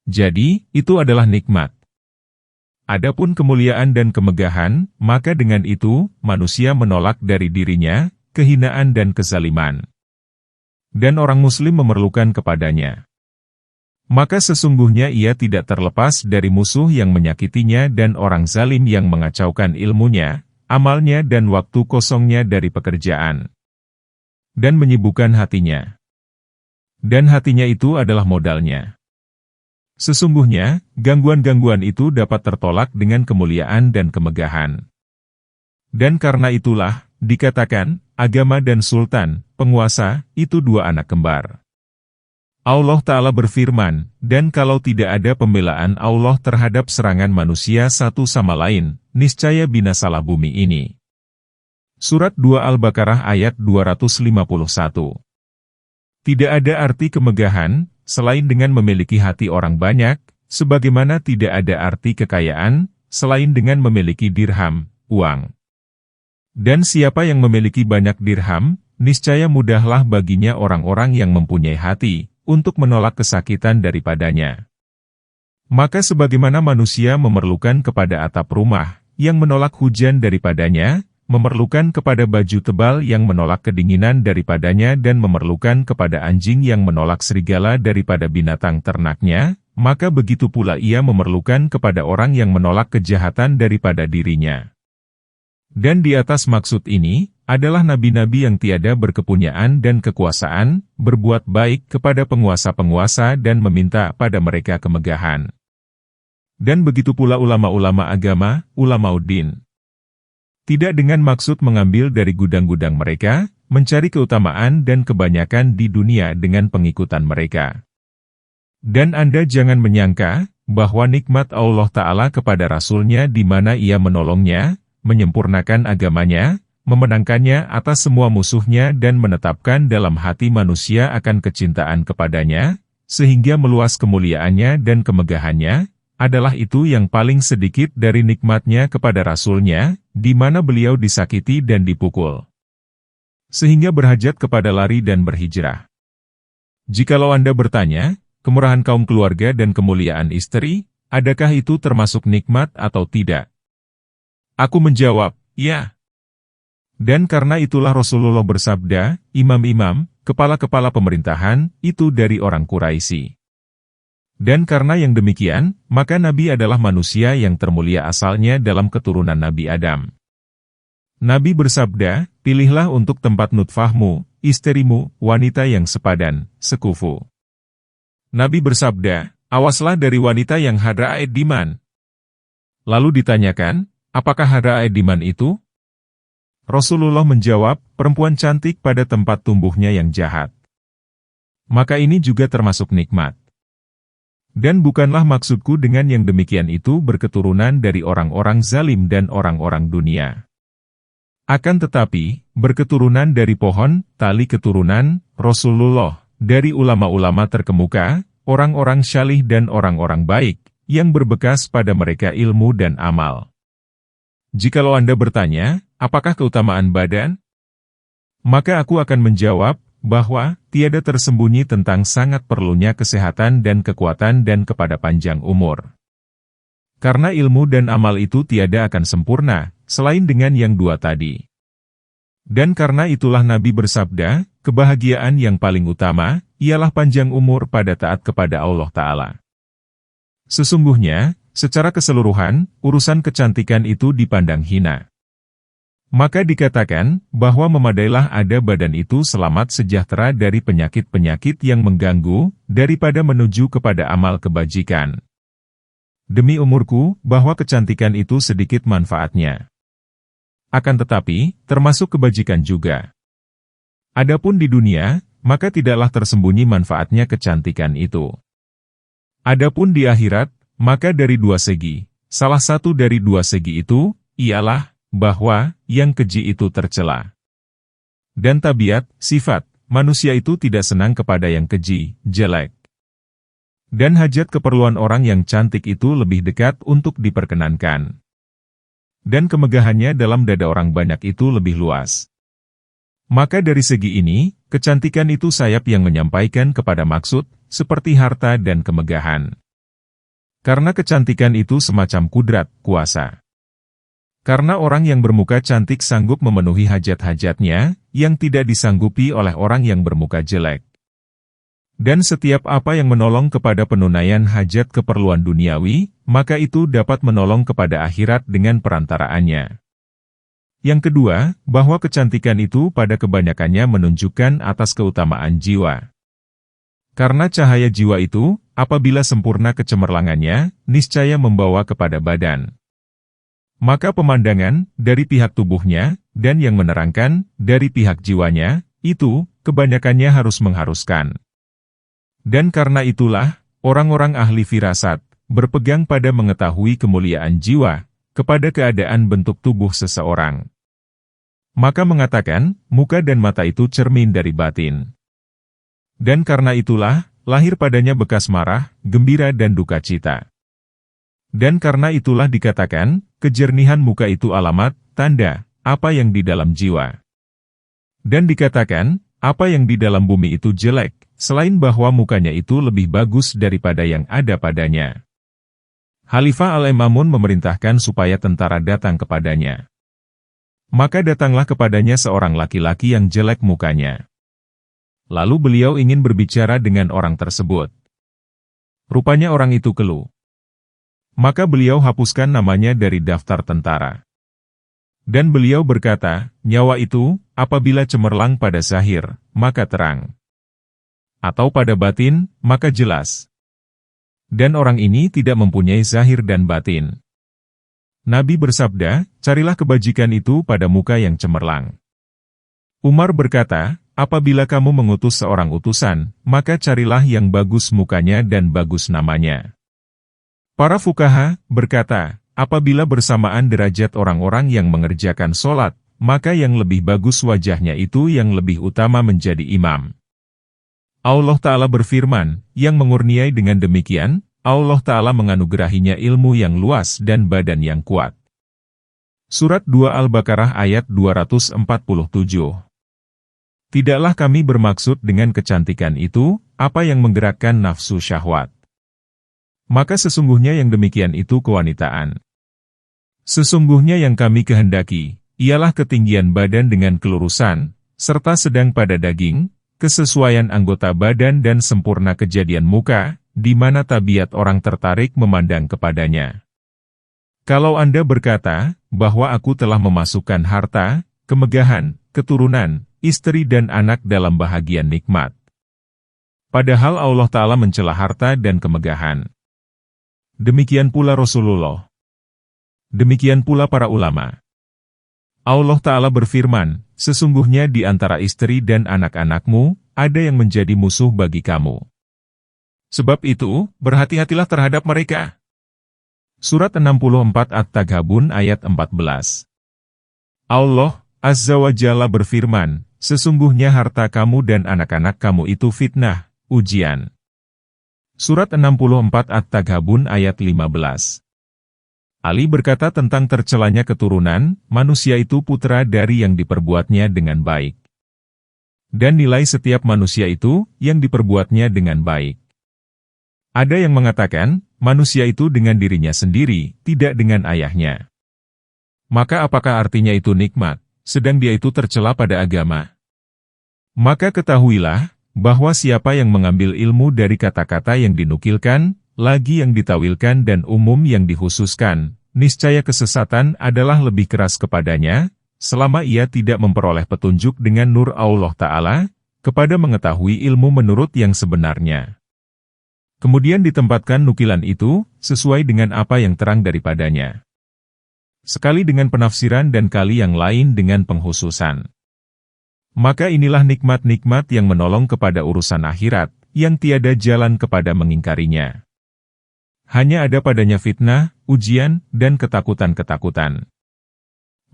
Jadi, itu adalah nikmat. Adapun kemuliaan dan kemegahan, maka dengan itu, manusia menolak dari dirinya, kehinaan dan kezaliman. Dan orang muslim memerlukan kepadanya. Maka sesungguhnya ia tidak terlepas dari musuh yang menyakitinya dan orang zalim yang mengacaukan ilmunya, amalnya dan waktu kosongnya dari pekerjaan. Dan menyibukkan hatinya. Dan hatinya itu adalah modalnya. Sesungguhnya, gangguan-gangguan itu dapat tertolak dengan kemuliaan dan kemegahan. Dan karena itulah, dikatakan, agama dan sultan, penguasa, itu dua anak kembar. Allah Ta'ala berfirman, dan kalau tidak ada pembelaan Allah terhadap serangan manusia satu sama lain, niscaya binasalah bumi ini. Surat 2 Al-Baqarah ayat 251. Tidak ada arti kemegahan, selain dengan memiliki hati orang banyak, sebagaimana tidak ada arti kekayaan, selain dengan memiliki dirham, uang. Dan siapa yang memiliki banyak dirham, niscaya mudahlah baginya orang-orang yang mempunyai hati, untuk menolak kesakitan daripadanya. Maka sebagaimana manusia memerlukan kepada atap rumah, yang menolak hujan daripadanya, memerlukan kepada baju tebal yang menolak kedinginan daripadanya dan memerlukan kepada anjing yang menolak serigala daripada binatang ternaknya, maka begitu pula ia memerlukan kepada orang yang menolak kejahatan daripada dirinya. Dan di atas maksud ini, adalah nabi-nabi yang tiada berkepunyaan dan kekuasaan, berbuat baik kepada penguasa-penguasa dan meminta pada mereka kemegahan. Dan begitu pula ulama-ulama agama, ulamauddin. Tidak dengan maksud mengambil dari gudang-gudang mereka, mencari keutamaan dan kebanyakan di dunia dengan pengikutan mereka. Dan Anda jangan menyangka, bahwa nikmat Allah Ta'ala kepada Rasul-Nya di mana ia menolongnya, menyempurnakan agamanya, memenangkannya atas semua musuhnya dan menetapkan dalam hati manusia akan kecintaan kepadanya, sehingga meluas kemuliaannya dan kemegahannya, adalah itu yang paling sedikit dari nikmatnya kepada Rasul-Nya, di mana beliau disakiti dan dipukul. Sehingga berhajat kepada lari dan berhijrah. Jikalau Anda bertanya, kemurahan kaum keluarga dan kemuliaan istri, adakah itu termasuk nikmat atau tidak? Aku menjawab, ya. Dan karena itulah Rasulullah bersabda, imam-imam, kepala-kepala pemerintahan, itu dari orang Quraisy. Dan karena yang demikian, maka Nabi adalah manusia yang termulia asalnya dalam keturunan Nabi Adam. Nabi bersabda, pilihlah untuk tempat nutfahmu, istrimu, wanita yang sepadan, sekufu. Nabi bersabda, awaslah dari wanita yang hadra diman. Lalu ditanyakan, apakah hadra diman itu? Rasulullah menjawab, perempuan cantik pada tempat tumbuhnya yang jahat. Maka ini juga termasuk nikmat. Dan bukanlah maksudku dengan yang demikian itu berketurunan dari orang-orang zalim dan orang-orang dunia. Akan tetapi, berketurunan dari pohon, tali keturunan, Rasulullah, dari ulama-ulama terkemuka, orang-orang syalih dan orang-orang baik, yang berbekas pada mereka ilmu dan amal. Jikalau Anda bertanya, apakah keutamaan badan? Maka aku akan menjawab, bahwa tiada tersembunyi tentang sangat perlunya kesehatan dan kekuatan dan kepada panjang umur. Karena ilmu dan amal itu tiada akan sempurna, selain dengan yang dua tadi. Dan karena itulah Nabi bersabda, kebahagiaan yang paling utama, ialah panjang umur pada taat kepada Allah Ta'ala. Sesungguhnya, secara keseluruhan, urusan kecantikan itu dipandang hina. Maka dikatakan, bahwa memadailah ada badan itu selamat sejahtera dari penyakit-penyakit yang mengganggu, daripada menuju kepada amal kebajikan. Demi umurku, bahwa kecantikan itu sedikit manfaatnya. Akan tetapi, termasuk kebajikan juga. Adapun di dunia, maka tidaklah tersembunyi manfaatnya kecantikan itu. Adapun di akhirat, maka dari dua segi, salah satu dari dua segi itu, ialah, bahwa, yang keji itu tercela. Dan tabiat, sifat, manusia itu tidak senang kepada yang keji, jelek. Dan hajat keperluan orang yang cantik itu lebih dekat untuk diperkenankan. Dan kemegahannya dalam dada orang banyak itu lebih luas. Maka dari segi ini, kecantikan itu sayap yang menyampaikan kepada maksud, seperti harta dan kemegahan. Karena kecantikan itu semacam kudrat, kuasa. Karena orang yang bermuka cantik sanggup memenuhi hajat-hajatnya, yang tidak disanggupi oleh orang yang bermuka jelek. Dan setiap apa yang menolong kepada penunaian hajat keperluan duniawi, maka itu dapat menolong kepada akhirat dengan perantaraannya. Yang kedua, bahwa kecantikan itu pada kebanyakannya menunjukkan atas keutamaan jiwa. Karena cahaya jiwa itu, apabila sempurna kecemerlangannya, niscaya membawa kepada badan. Maka pemandangan, dari pihak tubuhnya, dan yang menerangkan, dari pihak jiwanya, itu, kebanyakannya harus mengharuskan. Dan karena itulah, orang-orang ahli firasat, berpegang pada mengetahui kemuliaan jiwa, kepada keadaan bentuk tubuh seseorang. Maka mengatakan, muka dan mata itu cermin dari batin. Dan karena itulah, lahir padanya bekas marah, gembira dan duka cita. Dan karena itulah dikatakan, kejernihan muka itu alamat, tanda, apa yang di dalam jiwa. Dan dikatakan, apa yang di dalam bumi itu jelek, selain bahwa mukanya itu lebih bagus daripada yang ada padanya. Khalifah Al-Ma'mun memerintahkan supaya tentara datang kepadanya. Maka datanglah kepadanya seorang laki-laki yang jelek mukanya. Lalu beliau ingin berbicara dengan orang tersebut. Rupanya orang itu keluh. Maka beliau hapuskan namanya dari daftar tentara. Dan beliau berkata, nyawa itu, apabila cemerlang pada zahir, maka terang. Atau pada batin, maka jelas. Dan orang ini tidak mempunyai zahir dan batin. Nabi bersabda, carilah kebajikan itu pada muka yang cemerlang. Umar berkata, apabila kamu mengutus seorang utusan, maka carilah yang bagus mukanya dan bagus namanya. Para fukaha berkata, apabila bersamaan derajat orang-orang yang mengerjakan sholat, maka yang lebih bagus wajahnya itu yang lebih utama menjadi imam. Allah Ta'ala berfirman, yang mengurniai dengan demikian, Allah Ta'ala menganugerahinya ilmu yang luas dan badan yang kuat. Surat 2 Al-Baqarah ayat 247. Tidaklah kami bermaksud dengan kecantikan itu, apa yang menggerakkan nafsu syahwat. Maka sesungguhnya yang demikian itu kewanitaan. Sesungguhnya yang kami kehendaki, ialah ketinggian badan dengan kelurusan, serta sedang pada daging, kesesuaian anggota badan dan sempurna kejadian muka, di mana tabiat orang tertarik memandang kepadanya. Kalau Anda berkata, bahwa aku telah memasukkan harta, kemegahan, keturunan, istri dan anak dalam bahagian nikmat. Padahal Allah Ta'ala mencela harta dan kemegahan. Demikian pula Rasulullah. Demikian pula para ulama. Allah Ta'ala berfirman, sesungguhnya di antara istri dan anak-anakmu, ada yang menjadi musuh bagi kamu. Sebab itu, berhati-hatilah terhadap mereka. Surat 64 At-Taghabun ayat 14. Allah Azza wa Jalla berfirman, sesungguhnya harta kamu dan anak-anak kamu itu fitnah, ujian. Surat 64 At-Taghabun ayat 15. Ali berkata tentang tercelanya keturunan, manusia itu putra dari yang diperbuatnya dengan baik. Dan nilai setiap manusia itu, yang diperbuatnya dengan baik. Ada yang mengatakan, manusia itu dengan dirinya sendiri, tidak dengan ayahnya. Maka apakah artinya itu nikmat, sedang dia itu tercela pada agama? Maka ketahuilah, bahwa siapa yang mengambil ilmu dari kata-kata yang dinukilkan, lagi yang ditawilkan dan umum yang dikhususkan, niscaya kesesatan adalah lebih keras kepadanya, selama ia tidak memperoleh petunjuk dengan nur Allah Ta'ala, kepada mengetahui ilmu menurut yang sebenarnya. Kemudian ditempatkan nukilan itu, sesuai dengan apa yang terang daripadanya. Sekali dengan penafsiran dan kali yang lain dengan penghususan. Maka inilah nikmat-nikmat yang menolong kepada urusan akhirat, yang tiada jalan kepada mengingkarinya. Hanya ada padanya fitnah, ujian, dan ketakutan-ketakutan.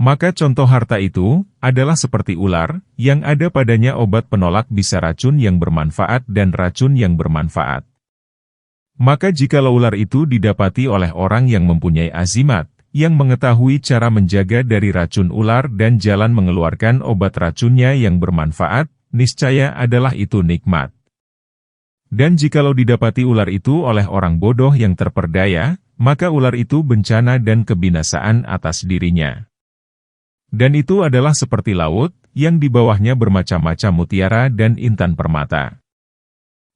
Maka contoh harta itu, adalah seperti ular, yang ada padanya obat penolak bisa racun yang bermanfaat dan racun yang bermanfaat. Maka jikalau ular itu didapati oleh orang yang mempunyai azimat, yang mengetahui cara menjaga dari racun ular dan jalan mengeluarkan obat racunnya yang bermanfaat, niscaya adalah itu nikmat. Dan jikalau didapati ular itu oleh orang bodoh yang terperdaya, maka ular itu bencana dan kebinasaan atas dirinya. Dan itu adalah seperti laut, yang di bawahnya bermacam-macam mutiara dan intan permata.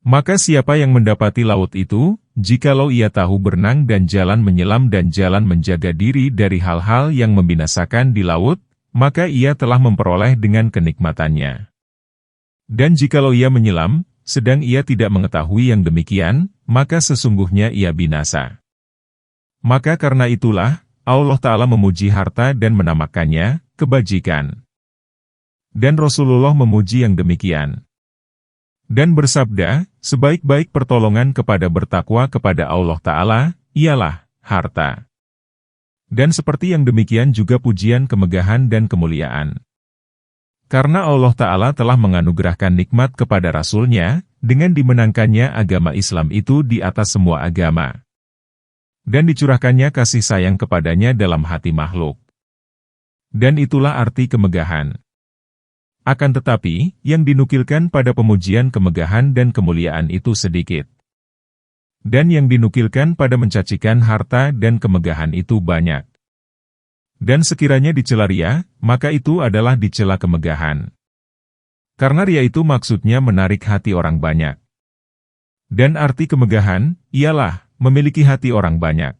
Maka siapa yang mendapati laut itu, jikalau ia tahu berenang dan jalan menyelam dan jalan menjaga diri dari hal-hal yang membinasakan di laut, maka ia telah memperoleh dengan kenikmatannya. Dan jikalau ia menyelam, sedang ia tidak mengetahui yang demikian, maka sesungguhnya ia binasa. Maka karena itulah, Allah Ta'ala memuji harta dan menamakannya, kebajikan. Dan Rasulullah memuji yang demikian. Dan bersabda, sebaik-baik pertolongan kepada bertakwa kepada Allah Ta'ala, ialah harta. Dan seperti yang demikian juga pujian kemegahan dan kemuliaan. Karena Allah Ta'ala telah menganugerahkan nikmat kepada Rasul-Nya, dengan dimenangkannya agama Islam itu di atas semua agama. Dan dicurahkannya kasih sayang kepadanya dalam hati makhluk. Dan itulah arti kemegahan. Akan tetapi, yang dinukilkan pada pemujian kemegahan dan kemuliaan itu sedikit. Dan yang dinukilkan pada mencacikan harta dan kemegahan itu banyak. Dan sekiranya dicela ria, maka itu adalah dicela kemegahan. Karena ria itu maksudnya menarik hati orang banyak. Dan arti kemegahan, ialah memiliki hati orang banyak.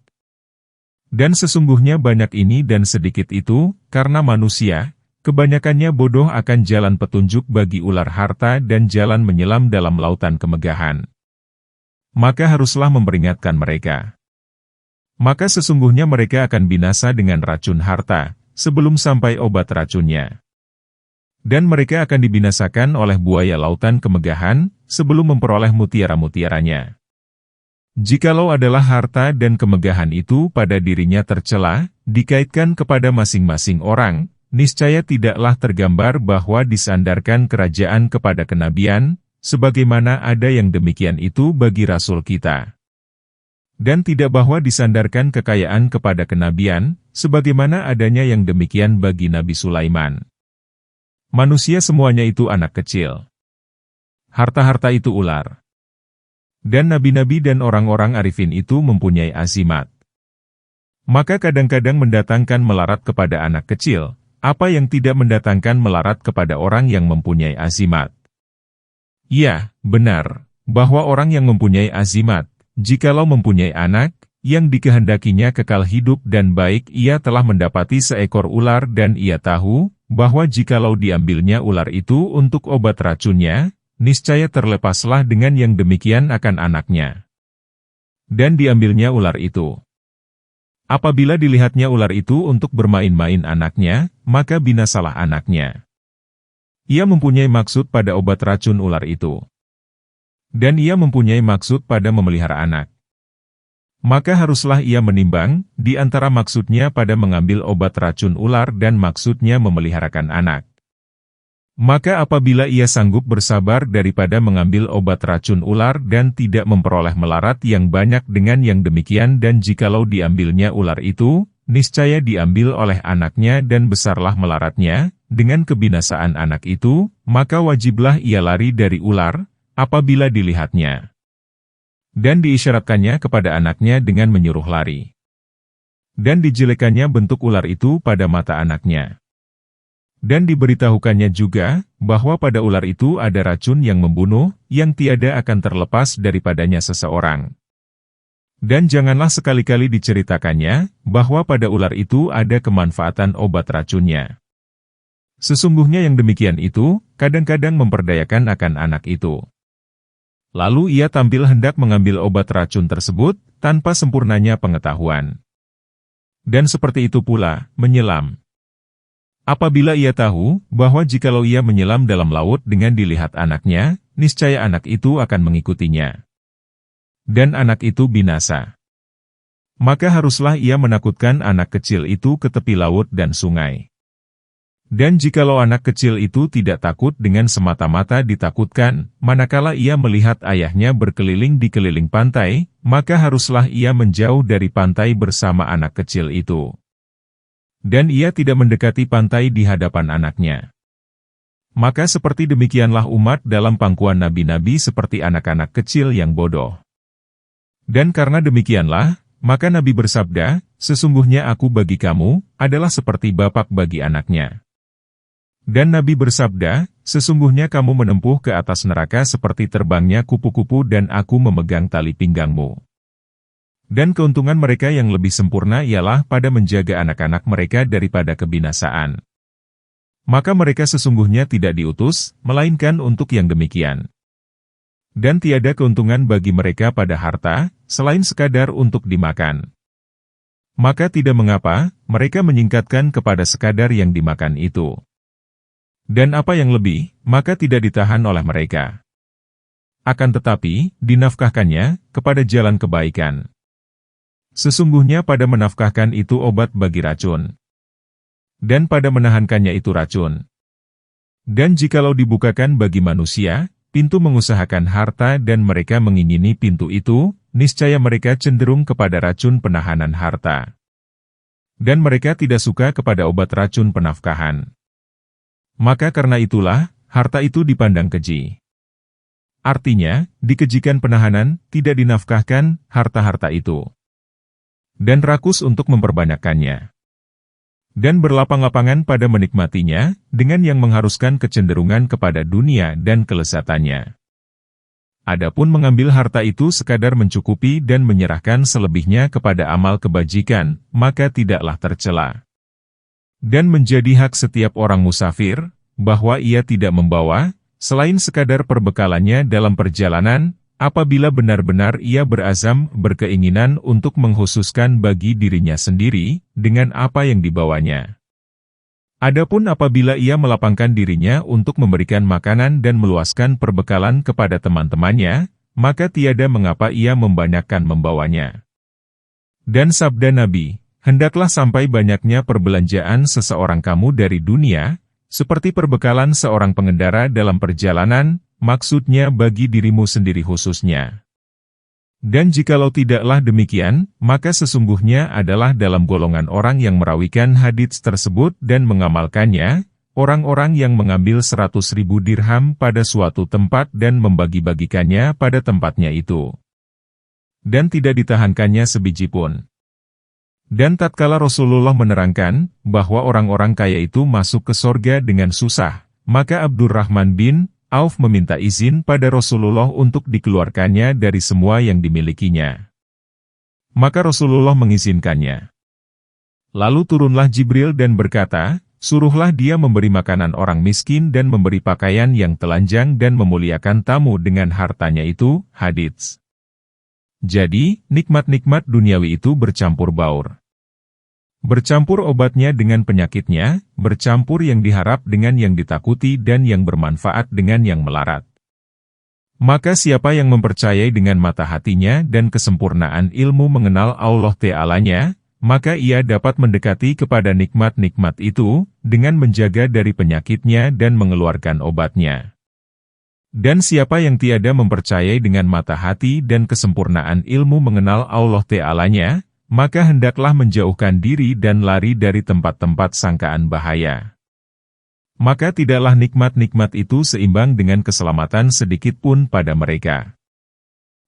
Dan sesungguhnya banyak ini dan sedikit itu, karena manusia, kebanyakannya bodoh akan jalan petunjuk bagi ular harta dan jalan menyelam dalam lautan kemegahan. Maka haruslah memperingatkan mereka. Maka sesungguhnya mereka akan binasa dengan racun harta, sebelum sampai obat racunnya. Dan mereka akan dibinasakan oleh buaya lautan kemegahan, sebelum memperoleh mutiara-mutiaranya. Jikalau adalah harta dan kemegahan itu pada dirinya tercela, dikaitkan kepada masing-masing orang, niscaya tidaklah tergambar bahwa disandarkan kerajaan kepada kenabian, sebagaimana ada yang demikian itu bagi Rasul kita. Dan tidak bahwa disandarkan kekayaan kepada kenabian, sebagaimana adanya yang demikian bagi Nabi Sulaiman. Manusia semuanya itu anak kecil. Harta-harta itu ular. Dan nabi-nabi dan orang-orang arifin itu mempunyai azimat. Maka kadang-kadang mendatangkan melarat kepada anak kecil, apa yang tidak mendatangkan melarat kepada orang yang mempunyai azimat. Ya, benar, bahwa orang yang mempunyai azimat, jikalau mempunyai anak, yang dikehendakinya kekal hidup dan baik, ia telah mendapati seekor ular dan ia tahu, bahwa jikalau diambilnya ular itu untuk obat racunnya, niscaya terlepaslah dengan yang demikian akan anaknya. Dan diambilnya ular itu. Apabila dilihatnya ular itu untuk bermain-main anaknya, maka binasalah anaknya. Ia mempunyai maksud pada obat racun ular itu. Dan ia mempunyai maksud pada memelihara anak. Maka haruslah ia menimbang, di antara maksudnya pada mengambil obat racun ular dan maksudnya memeliharakan anak. Maka apabila ia sanggup bersabar daripada mengambil obat racun ular dan tidak memperoleh melarat yang banyak dengan yang demikian, dan jikalau diambilnya ular itu, niscaya diambil oleh anaknya dan besarlah melaratnya, dengan kebinasaan anak itu, maka wajiblah ia lari dari ular, apabila dilihatnya. Dan diisyaratkannya kepada anaknya dengan menyuruh lari. Dan dijelekannya bentuk ular itu pada mata anaknya. Dan diberitahukannya juga, bahwa pada ular itu ada racun yang membunuh, yang tiada akan terlepas daripadanya seseorang. Dan janganlah sekali-kali diceritakannya, bahwa pada ular itu ada kemanfaatan obat racunnya. Sesungguhnya yang demikian itu, kadang-kadang memperdayakan akan anak itu. Lalu ia tampil hendak mengambil obat racun tersebut, tanpa sempurnanya pengetahuan. Dan seperti itu pula, menyelam. Apabila ia tahu, bahwa jikalau ia menyelam dalam laut dengan dilihat anaknya, niscaya anak itu akan mengikutinya. Dan anak itu binasa. Maka haruslah ia menakutkan anak kecil itu ke tepi laut dan sungai. Dan jikalau anak kecil itu tidak takut dengan semata-mata ditakutkan, manakala ia melihat ayahnya berkeliling di keliling pantai, maka haruslah ia menjauh dari pantai bersama anak kecil itu. Dan ia tidak mendekati pantai di hadapan anaknya. Maka seperti demikianlah umat dalam pangkuan nabi-nabi seperti anak-anak kecil yang bodoh. Dan karena demikianlah, maka Nabi bersabda, sesungguhnya aku bagi kamu, adalah seperti bapak bagi anaknya. Dan Nabi bersabda, sesungguhnya kamu menempuh ke atas neraka seperti terbangnya kupu-kupu dan aku memegang tali pinggangmu. Dan keuntungan mereka yang lebih sempurna ialah pada menjaga anak-anak mereka daripada kebinasaan. Maka mereka sesungguhnya tidak diutus, melainkan untuk yang demikian. Dan tiada keuntungan bagi mereka pada harta, selain sekadar untuk dimakan. Maka tidak mengapa, mereka menyingkatkan kepada sekadar yang dimakan itu. Dan apa yang lebih, maka tidak ditahan oleh mereka. Akan tetapi, dinafkahkannya, kepada jalan kebaikan. Sesungguhnya pada menafkahkan itu obat bagi racun. Dan pada menahankannya itu racun. Dan jikalau dibukakan bagi manusia, pintu mengusahakan harta dan mereka mengingini pintu itu, niscaya mereka cenderung kepada racun penahanan harta. Dan mereka tidak suka kepada obat racun penafkahan. Maka karena itulah, harta itu dipandang keji. Artinya, dikejikan penahanan, tidak dinafkahkan, harta-harta itu. Dan rakus untuk memperbanyakkannya. Dan berlapang-lapangan pada menikmatinya, dengan yang mengharuskan kecenderungan kepada dunia dan kelezatannya. Adapun mengambil harta itu sekadar mencukupi dan menyerahkan selebihnya kepada amal kebajikan, maka tidaklah tercela. Dan menjadi hak setiap orang musafir, bahwa ia tidak membawa, selain sekadar perbekalannya dalam perjalanan, apabila benar-benar ia berazam berkeinginan untuk menghususkan bagi dirinya sendiri, dengan apa yang dibawanya. Adapun apabila ia melapangkan dirinya untuk memberikan makanan dan meluaskan perbekalan kepada teman-temannya, maka tiada mengapa ia membanyakkan membawanya. Dan sabda Nabi, hendaklah sampai banyaknya perbelanjaan seseorang kamu dari dunia, seperti perbekalan seorang pengendara dalam perjalanan, maksudnya bagi dirimu sendiri khususnya. Dan jikalau tidaklah demikian, maka sesungguhnya adalah dalam golongan orang yang merawikan hadits tersebut dan mengamalkannya, orang-orang yang mengambil 100.000 dirham pada suatu tempat dan membagi-bagikannya pada tempatnya itu. Dan tidak ditahankannya sebiji pun. Dan tatkala Rasulullah menerangkan bahwa orang-orang kaya itu masuk ke sorga dengan susah, maka Abdurrahman bin Auf meminta izin pada Rasulullah untuk dikeluarkannya dari semua yang dimilikinya. Maka Rasulullah mengizinkannya. Lalu turunlah Jibril dan berkata, "Suruhlah dia memberi makanan orang miskin dan memberi pakaian yang telanjang dan memuliakan tamu dengan hartanya itu." Hadits. Jadi, nikmat-nikmat duniawi itu bercampur baur. Bercampur obatnya dengan penyakitnya, bercampur yang diharap dengan yang ditakuti dan yang bermanfaat dengan yang melarat. Maka siapa yang mempercayai dengan mata hatinya dan kesempurnaan ilmu mengenal Allah Ta'ala-nya, maka ia dapat mendekati kepada nikmat-nikmat itu, dengan menjaga dari penyakitnya dan mengeluarkan obatnya. Dan siapa yang tiada mempercayai dengan mata hati dan kesempurnaan ilmu mengenal Allah Ta'ala-nya, maka hendaklah menjauhkan diri dan lari dari tempat-tempat sangkaan bahaya. Maka tidaklah nikmat-nikmat itu seimbang dengan keselamatan sedikit pun pada mereka.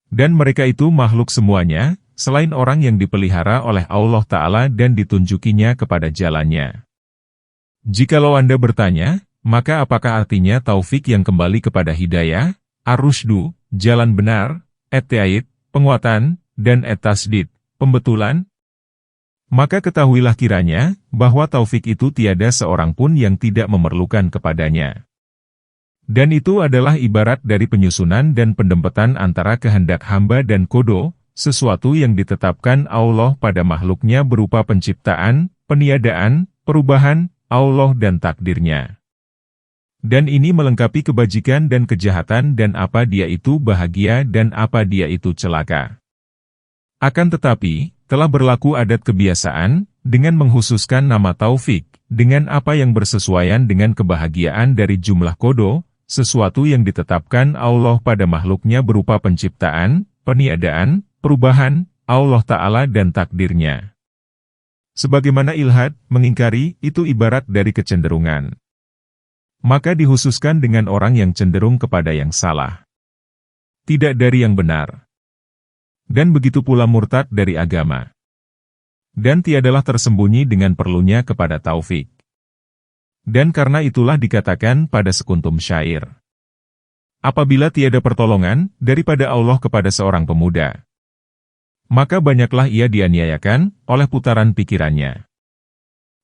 Dan mereka itu makhluk semuanya, selain orang yang dipelihara oleh Allah Ta'ala dan ditunjukinya kepada jalannya. Jikalau Anda bertanya, maka apakah artinya taufik yang kembali kepada hidayah, ar-rusydu, jalan benar, at-ta'id, penguatan, dan at-tasdid, pembetulan? Maka ketahuilah kiranya, bahwa taufik itu tiada seorang pun yang tidak memerlukan kepadanya. Dan itu adalah ibarat dari penyusunan dan pendempetan antara kehendak hamba dan qada, sesuatu yang ditetapkan Allah pada makhluknya berupa penciptaan, peniadaan, perubahan, Allah dan takdirnya. Dan ini melengkapi kebajikan dan kejahatan dan apa dia itu bahagia dan apa dia itu celaka. Akan tetapi, telah berlaku adat kebiasaan, dengan menghususkan nama taufik, dengan apa yang bersesuaian dengan kebahagiaan dari jumlah qada, sesuatu yang ditetapkan Allah pada makhluknya berupa penciptaan, peniadaan, perubahan, Allah Ta'ala dan takdirnya. Sebagaimana ilhad, mengingkari, itu ibarat dari kecenderungan. Maka dihususkan dengan orang yang cenderung kepada yang salah. Tidak dari yang benar. Dan begitu pula murtad dari agama. Dan tiadalah tersembunyi dengan perlunya kepada taufik. Dan karena itulah dikatakan pada sekuntum syair. Apabila tiada pertolongan daripada Allah kepada seorang pemuda, maka banyaklah ia dianiayakan oleh putaran pikirannya.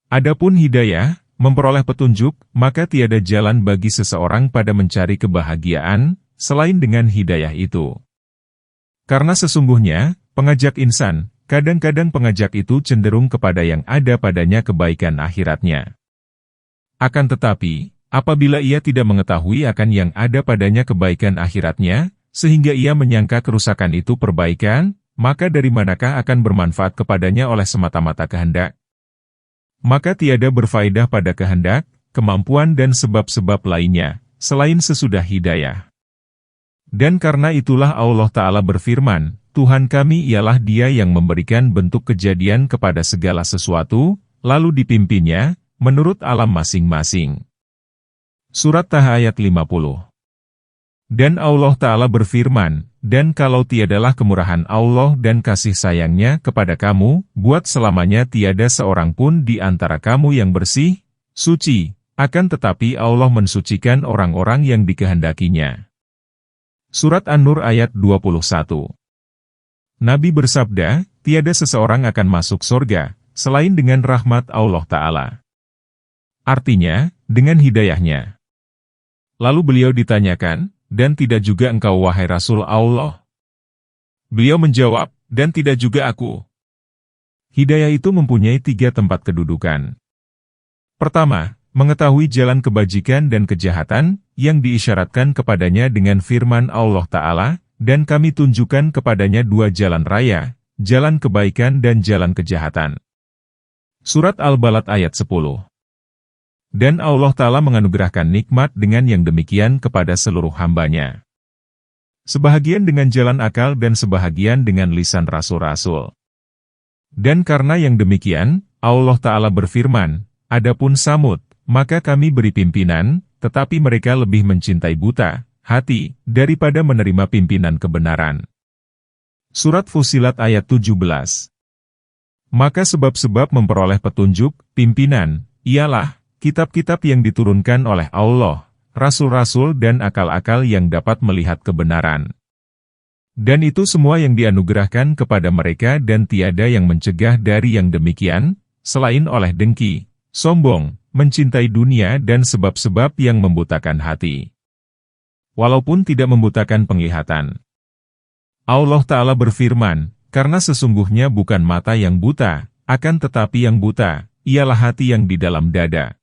Adapun hidayah, memperoleh petunjuk, maka tiada jalan bagi seseorang pada mencari kebahagiaan, selain dengan hidayah itu. Karena sesungguhnya, pengajak insan, kadang-kadang pengajak itu cenderung kepada yang ada padanya kebaikan akhiratnya. Akan tetapi, apabila ia tidak mengetahui akan yang ada padanya kebaikan akhiratnya, sehingga ia menyangka kerusakan itu perbaikan, maka dari manakah akan bermanfaat kepadanya oleh semata-mata kehendak? Maka tiada berfaedah pada kehendak, kemampuan dan sebab-sebab lainnya, selain sesudah hidayah. Dan karena itulah Allah Ta'ala berfirman, Tuhan kami ialah Dia yang memberikan bentuk kejadian kepada segala sesuatu, lalu dipimpinnya, menurut alam masing-masing. Surat Taha ayat 50. Dan Allah Ta'ala berfirman, dan kalau tiadalah kemurahan Allah dan kasih sayangnya kepada kamu, buat selamanya tiada seorang pun di antara kamu yang bersih, suci, akan tetapi Allah mensucikan orang-orang yang dikehendakinya. Surat An-Nur ayat 21. Nabi bersabda, tiada seseorang akan masuk surga, selain dengan rahmat Allah Ta'ala. Artinya, dengan hidayahnya. Lalu beliau ditanyakan, dan tidak juga engkau wahai Rasul Allah? Beliau menjawab, dan tidak juga aku. Hidayah itu mempunyai 3 tempat kedudukan. Pertama, mengetahui jalan kebajikan dan kejahatan, yang diisyaratkan kepadanya dengan firman Allah Ta'ala, dan kami tunjukkan kepadanya 2 jalan raya, jalan kebaikan dan jalan kejahatan. Surat Al-Balad ayat 10. Dan Allah Ta'ala menganugerahkan nikmat dengan yang demikian kepada seluruh hambanya. Sebahagian dengan jalan akal dan sebahagian dengan lisan rasul-rasul. Dan karena yang demikian, Allah Ta'ala berfirman, adapun Samud, maka kami beri pimpinan, tetapi mereka lebih mencintai buta hati, daripada menerima pimpinan kebenaran. Surat Fussilat ayat 17. Maka sebab-sebab memperoleh petunjuk, pimpinan, ialah kitab-kitab yang diturunkan oleh Allah, rasul-rasul dan akal-akal yang dapat melihat kebenaran. Dan itu semua yang dianugerahkan kepada mereka dan tiada yang mencegah dari yang demikian, selain oleh dengki, sombong, mencintai dunia dan sebab-sebab yang membutakan hati. Walaupun tidak membutakan penglihatan. Allah Ta'ala berfirman, karena sesungguhnya bukan mata yang buta, akan tetapi yang buta, ialah hati yang di dalam dada.